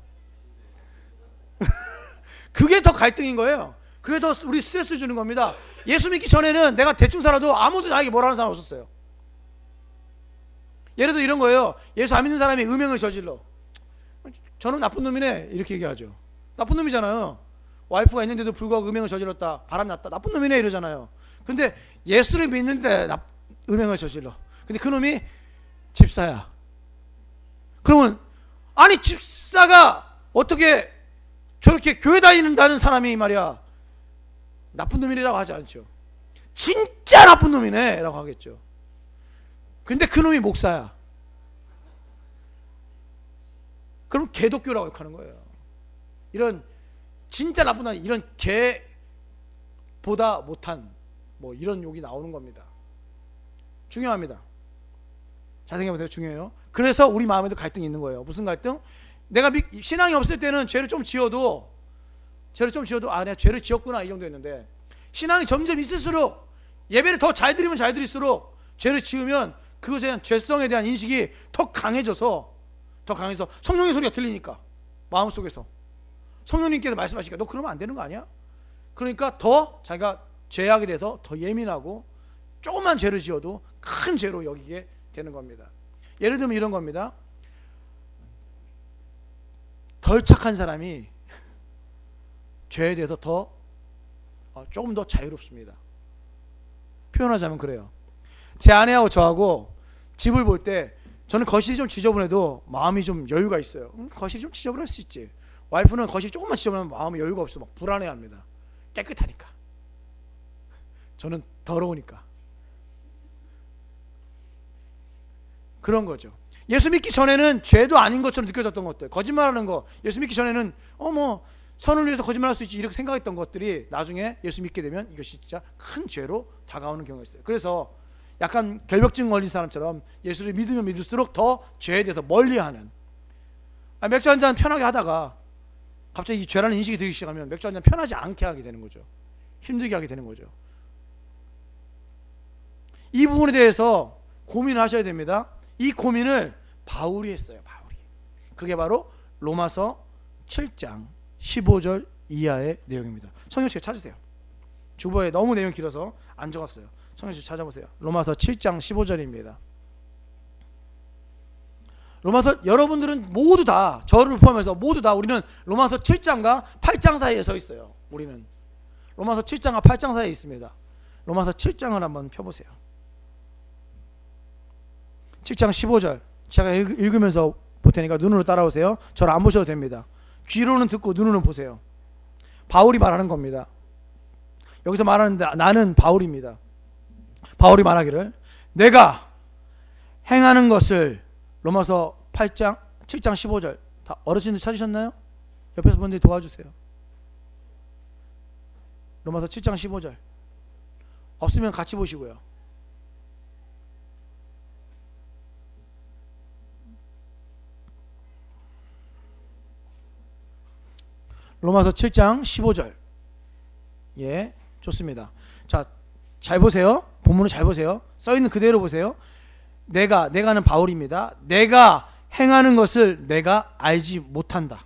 그게 더 갈등인 거예요. 그게 더 우리 스트레스 주는 겁니다. 예수 믿기 전에는 내가 대충 살아도 아무도 나에게 뭐라 하는 사람 없었어요. 예를 들어 이런 거예요. 예수 안 믿는 사람이 음행을 저질러. 저는 나쁜 놈이네 이렇게 얘기하죠. 나쁜 놈이잖아요. 와이프가 있는데도 불구하고 음행을 저질렀다, 바람났다, 나쁜 놈이네 이러잖아요. 근데 예수를 믿는데 음행을 저질러. 근데 그 놈이 집사야. 그러면 아니 집사가 어떻게 저렇게 교회 다니는다는 사람이 말이야 나쁜 놈이라고 하지 않죠. 진짜 나쁜 놈이네 라고 하겠죠. 근데 그 놈이 목사야. 그럼 개독교라고 욕하는 거예요. 이런 진짜 나쁜 놈, 이런 개보다 못한 뭐 이런 욕이 나오는 겁니다. 중요합니다. 잘 생각해보세요. 중요해요. 그래서 우리 마음에도 갈등이 있는 거예요. 무슨 갈등? 내가 신앙이 없을 때는 죄를 좀 지어도 아 내가 죄를 지었구나 이 정도였는데, 신앙이 점점 있을수록 예배를 더 잘 드리면 잘 드릴수록 죄를 지으면 그것에 대한 죄성에 대한 인식이 더 강해져서 성령의 소리가 들리니까 마음속에서 성령님께서 말씀하시니까 너 그러면 안 되는 거 아니야? 그러니까 더 자기가 죄악에 대해서 더 예민하고 조금만 죄를 지어도 큰 죄로 여기게 되는 겁니다. 예를 들면 이런 겁니다. 덜 착한 사람이 죄에 대해서 조금 더 자유롭습니다. 표현하자면 그래요. 제 아내하고 저하고 집을 볼 때 저는 거실이 좀 지저분해도 마음이 좀 여유가 있어요. 거실이 좀 지저분할 수 있지. 와이프는 거실이 조금만 지저분하면 마음이 여유가 없어. 막 불안해합니다. 깨끗하니까. 저는 더러우니까. 그런 거죠. 예수 믿기 전에는 죄도 아닌 것처럼 느껴졌던 것들, 거짓말하는 거, 예수 믿기 전에는 뭐 선을 위해서 거짓말할 수 있지 이렇게 생각했던 것들이 나중에 예수 믿게 되면 이것이 진짜 큰 죄로 다가오는 경우가 있어요. 그래서 약간 결벽증 걸린 사람처럼 예수를 믿으면 믿을수록 더 죄에 대해서 멀리하는, 맥주 한잔 편하게 하다가 갑자기 이 죄라는 인식이 들기 시작하면 맥주 한잔 편하지 않게 하게 되는 거죠. 힘들게 하게 되는 거죠. 이 부분에 대해서 고민을 하셔야 됩니다. 이 고민을 바울이 했어요. 바울이. 그게 바로 로마서 7장 15절 이하의 내용입니다. 성경책 찾으세요. 주보에 너무 내용이 길어서 안 적었어요. 성경책 찾아보세요. 로마서 7장 15절입니다. 로마서 여러분들은 모두 다, 저를 포함해서 모두 다 우리는 로마서 7장과 8장 사이에 서 있어요. 우리는 로마서 7장과 8장 사이에 있습니다. 로마서 7장을 한번 펴보세요. 7장 15절 제가 읽으면서 볼 테니까 눈으로 따라오세요. 저를 안 보셔도 됩니다. 귀로는 듣고 눈으로는 보세요. 바울이 말하는 겁니다. 여기서 말하는 나는 바울입니다. 바울이 말하기를 내가 행하는 것을, 로마서 7장 15절 다 어르신들 찾으셨나요? 옆에서 분들이 도와주세요. 로마서 7장 15절 없으면 같이 보시고요. 로마서 7장 15절. 예, 좋습니다. 자, 잘 보세요. 본문을 잘 보세요. 써있는 그대로 보세요. 내가는 바울입니다. 내가 행하는 것을 내가 알지 못한다.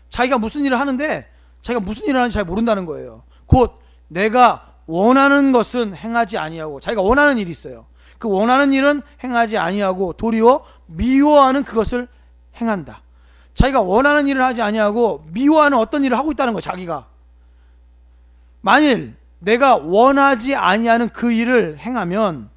자기가 무슨 일을 하는데 자기가 무슨 일을 하는지 잘 모른다는 거예요. 곧 내가 원하는 것은 행하지 아니하고, 자기가 원하는 일이 있어요. 그 원하는 일은 행하지 아니하고 도리어 미워하는 그것을 행한다. 자기가 원하는 일을 하지 아니하고 미워하는 어떤 일을 하고 있다는 거예요. 자기가 만일 내가 원하지 아니하는 그 일을 행하면,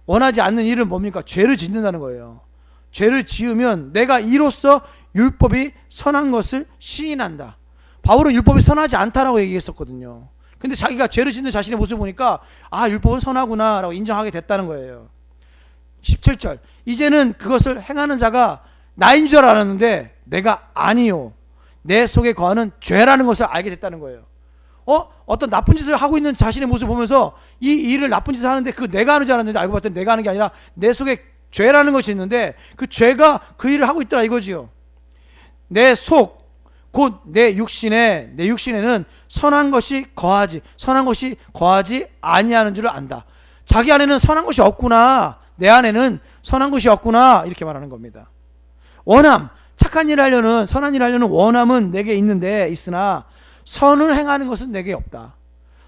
원하지 않는 일은 뭡니까? 죄를 짓는다는 거예요. 죄를 지으면 내가 이로써 율법이 선한 것을 시인한다. 바울은 율법이 선하지 않다라고 얘기했었거든요. 근데 자기가 죄를 짓는 자신의 모습을 보니까 율법은 선하구나 라고 인정하게 됐다는 거예요. 17절 이제는 그것을 행하는 자가 나인 줄 알았는데 내가 아니요 내 속에 거하는 죄라는 것을 알게 됐다는 거예요. 어떤 나쁜 짓을 하고 있는 자신의 모습을 보면서 이 일을 나쁜 짓을 하는데 그 내가 하는 줄 알았는데 알고 봤더니 내가 하는 게 아니라 내 속에 죄라는 것이 있는데 그 죄가 그 일을 하고 있더라 이거지요. 내 속 곧 내 육신에는 선한 것이 거하지 아니하는 줄을 안다. 자기 안에는 선한 것이 없구나, 내 안에는 선한 것이 없구나, 이렇게 말하는 겁니다. 원함, 착한 일을 하려는, 선한 일을 하려는 원함은 내게 있으나 선을 행하는 것은 내게 없다.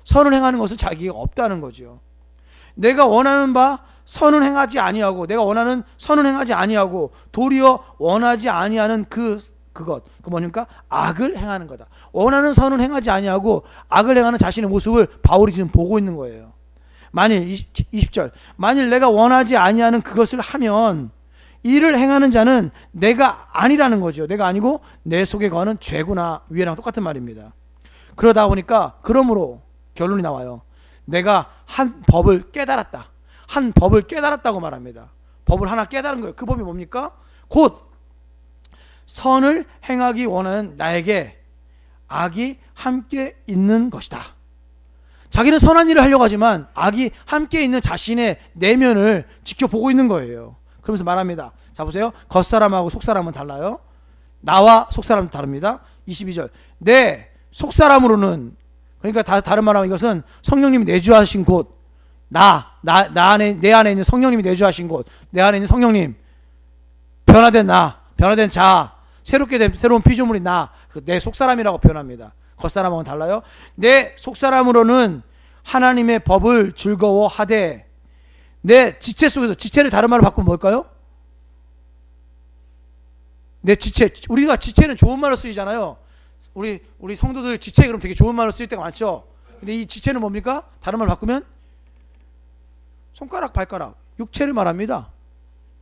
선을 행하는 것은 자기가 없다는 거죠. 내가 원하는 바 선은 행하지 아니하고, 내가 원하는 선은 행하지 아니하고 도리어 원하지 아니하는 그 뭐니까 악을 행하는 거다. 원하는 선은 행하지 아니하고 악을 행하는 자신의 모습을 바울이 지금 보고 있는 거예요. 만일 20절 만일 내가 원하지 아니하는 그것을 하면 이를 행하는 자는 내가 아니라는 거죠. 내가 아니고 내 속에 거하는 죄구나. 위에랑 똑같은 말입니다. 그러다 보니까 그러므로 결론이 나와요. 내가 한 법을 깨달았다. 한 법을 깨달았다고 말합니다. 법을 하나 깨달은 거예요. 그 법이 뭡니까? 곧 선을 행하기 원하는 나에게 악이 함께 있는 것이다. 자기는 선한 일을 하려고 하지만 악이 함께 있는 자신의 내면을 지켜보고 있는 거예요. 그러면서 말합니다. 자 보세요. 겉사람하고 속사람은 달라요. 나와 속사람은 다릅니다. 22절 내 속사람으로는, 그러니까 다른 말하면 이것은 성령님이 내주하신 곳, 내 안에 있는 성령님이 내주하신 곳, 내 안에 있는 성령님, 변화된 나, 변화된 자, 새롭게 된 새로운 피조물인 나, 내 속사람이라고 표현합니다. 겉사람하고는 달라요. 내 속사람으로는 하나님의 법을 즐거워하되 내 지체 속에서, 지체를 다른 말로 바꾸면 뭘까요? 내 지체, 우리가 지체는 좋은 말로 쓰이잖아요. 우리 성도들 지체 그럼 되게 좋은 말로 쓰일 때가 많죠. 근데 이 지체는 뭡니까? 다른 말로 바꾸면 손가락, 발가락, 육체를 말합니다.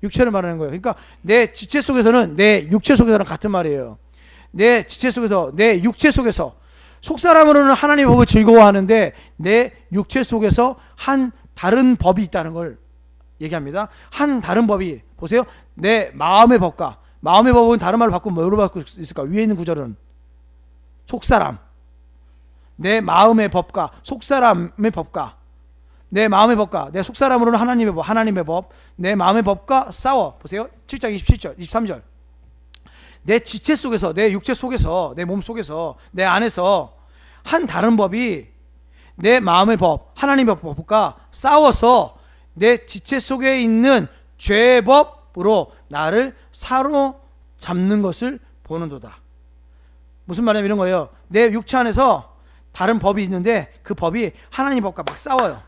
육체를 말하는 거예요. 그러니까 내 지체 속에서는 내 육체 속에서는 같은 말이에요. 내 지체 속에서, 내 육체 속에서, 속사람으로는 하나님의 법을 즐거워하는데 내 육체 속에서 한 다른 법이 있다는 걸 얘기합니다. 한 다른 법이, 보세요. 내 마음의 법과, 마음의 법은 다른 말로 바꾸면 뭐로 바꿀 수 있을까? 위에 있는 구절은 속사람, 내 마음의 법과 속사람의 법과, 내 마음의 법과 내 속사람으로는 하나님의 법, 내 마음의 법과 싸워. 보세요. 7장 27절 23절 내 지체 속에서, 내 육체 속에서, 내 몸 속에서, 내 안에서 한 다른 법이 내 마음의 법, 하나님의 법과 싸워서 내 지체 속에 있는 죄의 법으로 나를 사로잡는 것을 보는도다. 무슨 말이냐면 이런 거예요. 내 육체 안에서 다른 법이 있는데 그 법이 하나님 법과 막 싸워요.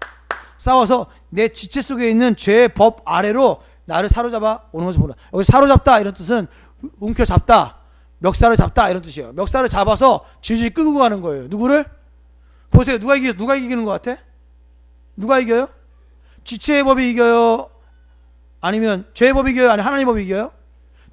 싸워서 내 지체 속에 있는 죄의 법 아래로 나를 사로잡아 오는 것을 본다. 여기 사로잡다 이런 뜻은 움켜잡다, 멱살을 잡다 이런 뜻이에요. 멱살을 잡아서 질질 끌고 가는 거예요. 누구를? 보세요. 누가 이기는 것 같아? 누가 이겨요? 지체의 법이 이겨요? 아니면 죄의 법이 이겨요? 아니면 하나님의 법이 이겨요?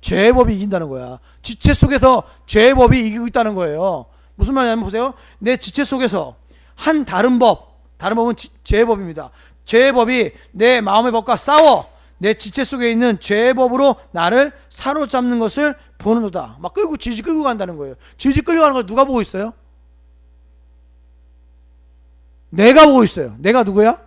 죄의 법이 이긴다는 거야. 지체 속에서 죄의 법이 이기고 있다는 거예요. 무슨 말이냐면 보세요. 내 지체 속에서 한 다른 법, 다른 법은 죄의 법입니다. 죄의 법이 내 마음의 법과 싸워 내 지체 속에 있는 죄의 법으로 나를 사로잡는 것을 보는도다. 막 끌고 질질 끌고 간다는 거예요. 질질 끌려가는 걸 누가 보고 있어요? 내가 보고 있어요. 내가 누구야?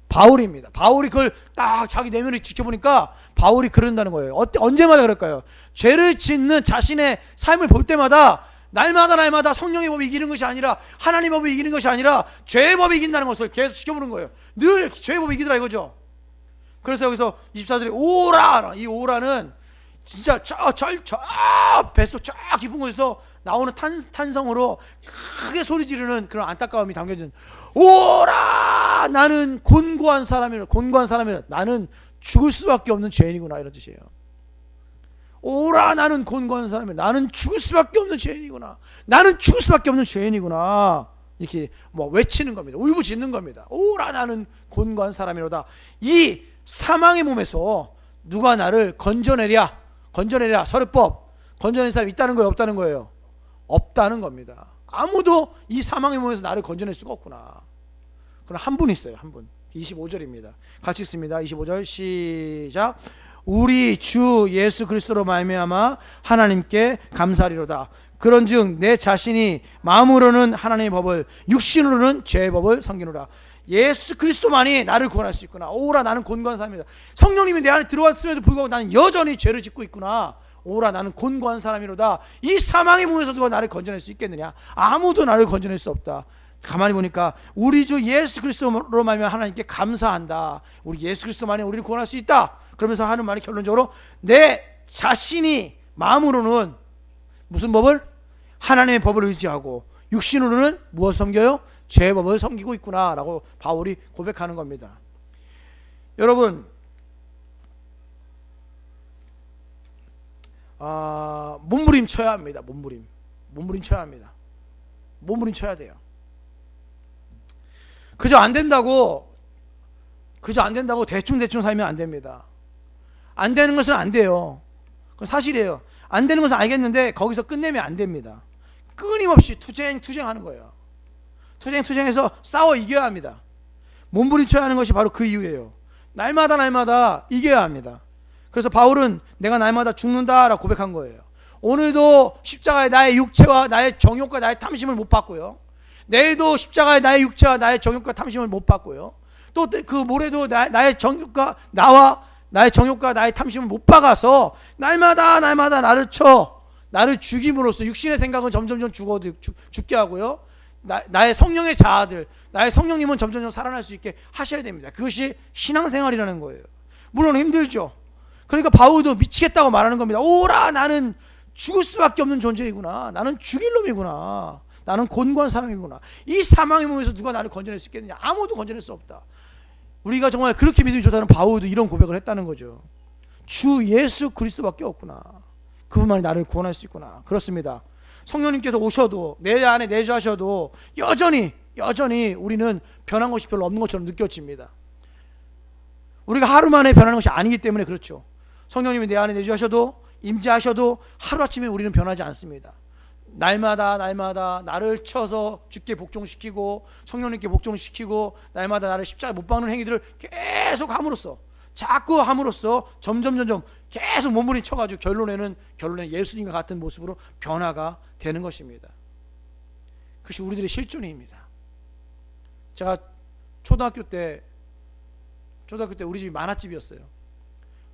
바울입니다. 바울이 그걸 딱 자기 내면을 지켜보니까 바울이 그런다는 거예요. 언제마다 그럴까요? 죄를 짓는 자신의 삶을 볼 때마다 날마다 성령의 법이 이기는 것이 아니라 하나님의 법이 이기는 것이 아니라 죄의 법이 이긴다는 것을 계속 지켜보는 거예요. 늘 죄의 법이 이기더라 이거죠. 그래서 여기서 24절에 오라, 이 오라는 진짜 저 뱃속 저 깊은 곳에서 나오는 탄성으로 크게 소리 지르는 그런 안타까움이 담겨진, 오라 나는 곤고한 사람이라, 나는 죽을 수밖에 없는 죄인이구나 이런 뜻이에요. 오라 나는 곤고한 사람이라, 나는 죽을 수밖에 없는 죄인이구나, 나는 죽을 수밖에 없는 죄인이구나 이렇게 뭐 외치는 겁니다. 울부짖는 겁니다. 오라 나는 곤고한 사람이로다. 이 사망의 몸에서 누가 나를 건져내랴 서律법 건져낸 사람이 있다는 거예요, 없다는 거예요? 없다는 겁니다. 아무도 이 사망의 몸에서 나를 건져낼 수가 없구나. 그럼 한 분 있어요. 한 분. 25절입니다. 같이 읽습니다. 25절 시작. 우리 주 예수 그리스도로 말미암아 하나님께 감사하리로다. 그런즉 내 자신이 마음으로는 하나님의 법을, 육신으로는 죄의 법을 섬기노라. 예수 그리스도만이 나를 구원할 수 있구나. 오라 나는 곤고한 사람이다. 성령님이 내 안에 들어왔음에도 불구하고 나는 여전히 죄를 짓고 있구나. 오라 나는 곤고한 사람이로다. 이 사망의 몸에서 누가 나를 건져낼 수 있겠느냐? 아무도 나를 건져낼 수 없다. 가만히 보니까 우리 주 예수 그리스도로 말미암아 하나님께 감사한다. 우리 예수 그리스도만이 우리를 구원할 수 있다. 그러면서 하는 말이 결론적으로 내 자신이 마음으로는 무슨 법을? 하나님의 법을 의지하고 육신으로는 무엇을 섬겨요? 죄의 법을 섬기고 있구나 라고 바울이 고백하는 겁니다. 여러분, 몸부림쳐야 합니다. 몸부림쳐야 합니다. 몸부림쳐야 돼요. 그저 안 된다고 그저 안 된다고 대충 살면 안 됩니다. 안 되는 것은 안 돼요. 그건 사실이에요. 안 되는 것은 알겠는데 거기서 끝내면 안 됩니다. 끊임없이 투쟁하는 거예요. 투쟁해서 싸워 이겨야 합니다. 몸부림쳐야 하는 것이 바로 그 이유예요. 날마다 이겨야 합니다. 그래서 바울은 내가 날마다 죽는다라고 고백한 거예요. 오늘도 십자가에 나의 육체와 나의 정욕과 나의 탐심을 못 받고요. 내일도 십자가에 나의 육체와 나의 정욕과 탐심을 못 받고요. 또 그 모레도 나의 정욕과 나의 정욕과 나의 탐심을 못 박아서 날마다 나를 죽임으로써 육신의 생각은 점점 죽게 하고요. 나의 성령의 자아들, 나의 성령님은 점점 살아날 수 있게 하셔야 됩니다. 그것이 신앙생활이라는 거예요. 물론 힘들죠. 그러니까 바울도 미치겠다고 말하는 겁니다. 오라, 나는 죽을 수밖에 없는 존재이구나. 나는 죽일 놈이구나. 나는 곤고한 사람이구나. 이 사망의 몸에서 누가 나를 건져낼 수 있겠느냐? 아무도 건져낼 수 없다. 우리가 정말 그렇게 믿음이 좋다는 바울도 이런 고백을 했다는 거죠. 주 예수 그리스도밖에 없구나. 그분만이 나를 구원할 수 있구나. 그렇습니다. 성령님께서 오셔도 내 안에 내주하셔도 여전히 우리는 변한 것이 별로 없는 것처럼 느껴집니다. 우리가 하루 만에 변하는 것이 아니기 때문에 그렇죠. 성령님이 내 안에 내주하셔도 임재하셔도 하루아침에 우리는 변하지 않습니다. 날마다 나를 쳐서 주께 복종시키고 성령님께 복종시키고 날마다 나를 십자가에 못 박는 행위들을 계속 함으로써 자꾸 함으로써 점점 계속 몸부림쳐가지고 결론에는 예수님과 같은 모습으로 변화가 되는 것입니다. 그것이 우리들의 실존입니다. 제가 초등학교 때 우리 집이 만화집이었어요.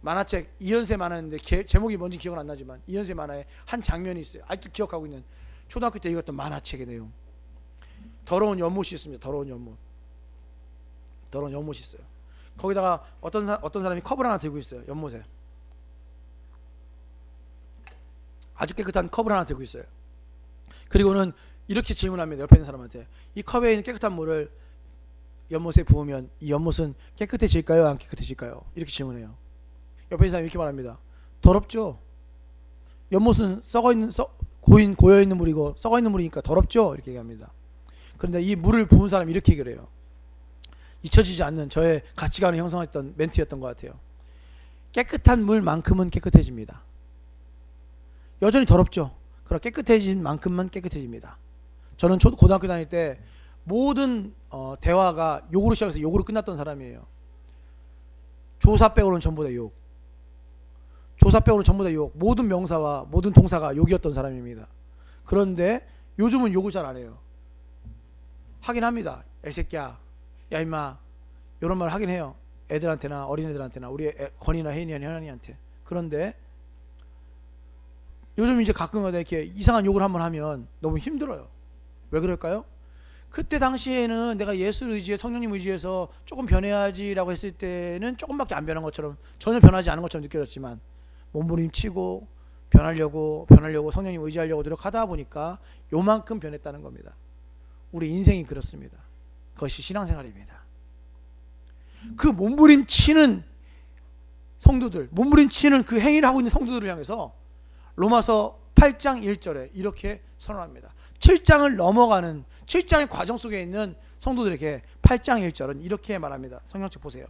만화책 이현세 만화인데 제목이 뭔지 기억은 안 나지만 이현세 만화에 한 장면이 있어요. 아직도 기억하고 있는 초등학교 때 읽었던 만화책의 내용. 더러운 연못이 있습니다. 더러운 연못이 있어요. 거기다가 어떤 사람이 컵을 하나 들고 있어요. 연못에 아주 깨끗한 컵을 하나 들고 있어요. 그리고는 이렇게 질문합니다. 옆에 있는 사람한테 이 컵에 있는 깨끗한 물을 연못에 부으면 이 연못은 깨끗해질까요? 안 깨끗해질까요? 이렇게 질문해요. 옆에 있는 사람이 이렇게 말합니다. 더럽죠. 연못은 고여있는 물이고 썩어있는 물이니까 더럽죠. 이렇게 얘기합니다. 그런데 이 물을 부은 사람이 이렇게 얘기를 해요. 잊혀지지 않는 저의 가치관을 형성했던 멘트였던 것 같아요. 깨끗한 물만큼은 깨끗해집니다. 여전히 더럽죠. 그러나 깨끗해진 만큼만 깨끗해집니다. 저는 고등학교 다닐 때 모든 대화가 욕으로 시작해서 욕으로 끝났던 사람이에요. 조사 빼고는 전부 다 욕. 모든 명사와 모든 동사가 욕이었던 사람입니다. 그런데 요즘은 욕을 잘 안 해요. 하긴 합니다. 애새끼야, 야 임마, 이런 말 하긴 해요. 애들한테나 어린애들한테나 우리 건이나 혜인이 현안이한테. 그런데 요즘 이제 가끔가다 이렇게 이상한 욕을 한번 하면 너무 힘들어요. 왜 그럴까요? 그때 당시에는 내가 예수를 의지해 성령님 의지해서 조금 변해야지라고 했을 때는 조금밖에 안 변한 것처럼 전혀 변하지 않은 것처럼 느껴졌지만 몸부림치고 변하려고 성령님 의지하려고 노력하다 보니까 요만큼 변했다는 겁니다. 우리 인생이 그렇습니다. 그것이 신앙생활입니다. 그 몸부림치는 성도들, 몸부림치는 그 행위를 하고 있는 성도들을 향해서 로마서 8장 1절에 이렇게 선언합니다. 7장을 넘어가는 7장의 과정 속에 있는 성도들에게 8장 1절은 이렇게 말합니다. 성경책 보세요.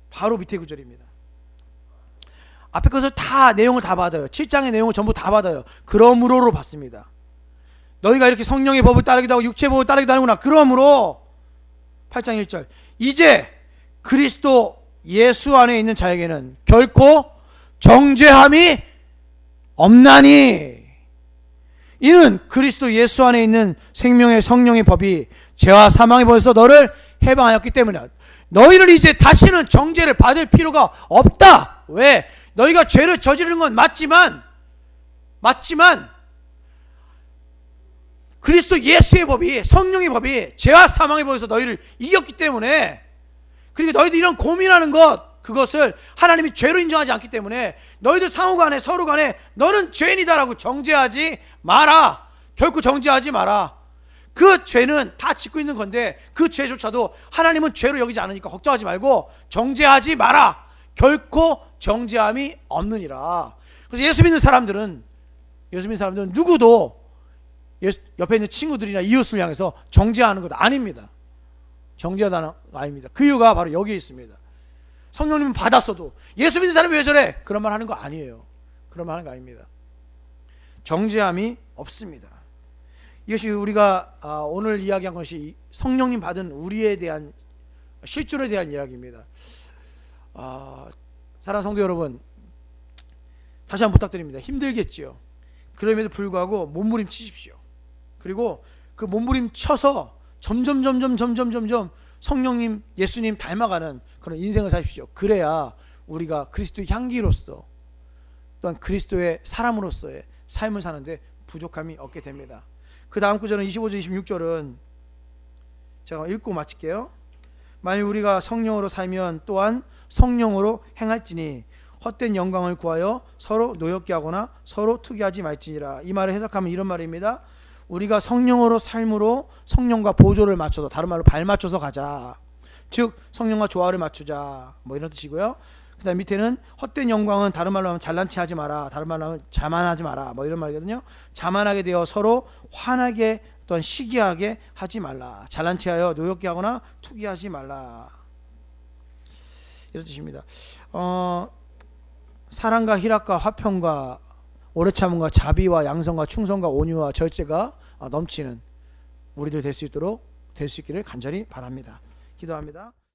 바로 밑에 구절입니다. 앞에 것을 다 내용을 다 받아요. 7장의 내용을 전부 다 받아요. 그러므로로 받습니다. 너희가 이렇게 성령의 법을 따르기도 하고 육체의 법을 따르기도 하는구나. 그러므로 8장 1절 이제 그리스도 예수 안에 있는 자에게는 결코 정죄함이 없나니 이는 그리스도 예수 안에 있는 생명의 성령의 법이 죄와 사망의 법에서 너를 해방하였기 때문이야. 너희는 이제 다시는 정죄를 받을 필요가 없다. 왜? 너희가 죄를 저지르는 건 맞지만 그리스도 예수의 법이 성령의 법이 죄와 사망의 법에서 너희를 이겼기 때문에 그리고 너희들 이런 고민하는 그것을 하나님이 죄로 인정하지 않기 때문에 너희들 상호간에 서로간에 너는 죄인이다라고 정죄하지 마라. 결코 정죄하지 마라. 그 죄는 다 짓고 있는 건데 그 죄조차도 하나님은 죄로 여기지 않으니까 걱정하지 말고 정죄하지 마라. 결코 정죄함이 없느니라. 그래서 예수 믿는 사람들은 누구도 옆에 있는 친구들이나 이웃을 향해서 정죄하는 것 아닙니다. 정죄하다는 아닙니다. 그 이유가 바로 여기에 있습니다. 성령님 받았어도 예수 믿는 사람이 왜 저래? 그런 말 하는 거 아니에요. 그런 말 하는 거 아닙니다. 정죄함이 없습니다. 이것이 우리가 오늘 이야기한 것이 성령님 받은 우리에 대한 실존에 대한 이야기입니다. 사랑하는 성도 여러분, 다시 한번 부탁드립니다. 힘들겠지요. 그럼에도 불구하고 몸부림치십시오. 그리고 그 몸부림쳐서 점점 성령님, 예수님 닮아가는 그런 인생을 사십시오. 그래야 우리가 그리스도의 향기로서 또한 그리스도의 사람으로서의 삶을 사는데 부족함이 없게 됩니다. 그 다음 구절은 25절 26절은 제가 읽고 마칠게요. 만일 우리가 성령으로 살면 또한 성령으로 행할지니 헛된 영광을 구하여 서로 노엽게 하거나 서로 투기하지 말지니라. 이 말을 해석하면 이런 말입니다. 우리가 성령으로 삶으로 성령과 보조를 맞춰서, 다른 말로 발 맞춰서 가자. 즉 성령과 조화를 맞추자, 뭐 이런 뜻이고요. 그 다음 밑에는 헛된 영광은 다른 말로 하면 잘난 체 하지 마라, 다른 말로 하면 자만하지 마라, 뭐 이런 말이거든요. 자만하게 되어 서로 화나게 또한 시기하게 하지 말라. 잘난 체하여 노엽게 하거나 투기하지 말라, 이런 뜻입니다. 사랑과 희락과 화평과 오래 참음과 자비와 양성과 충성과 온유와 절제가 넘치는 우리들 될 수 있기를 간절히 바랍니다. 기도합니다.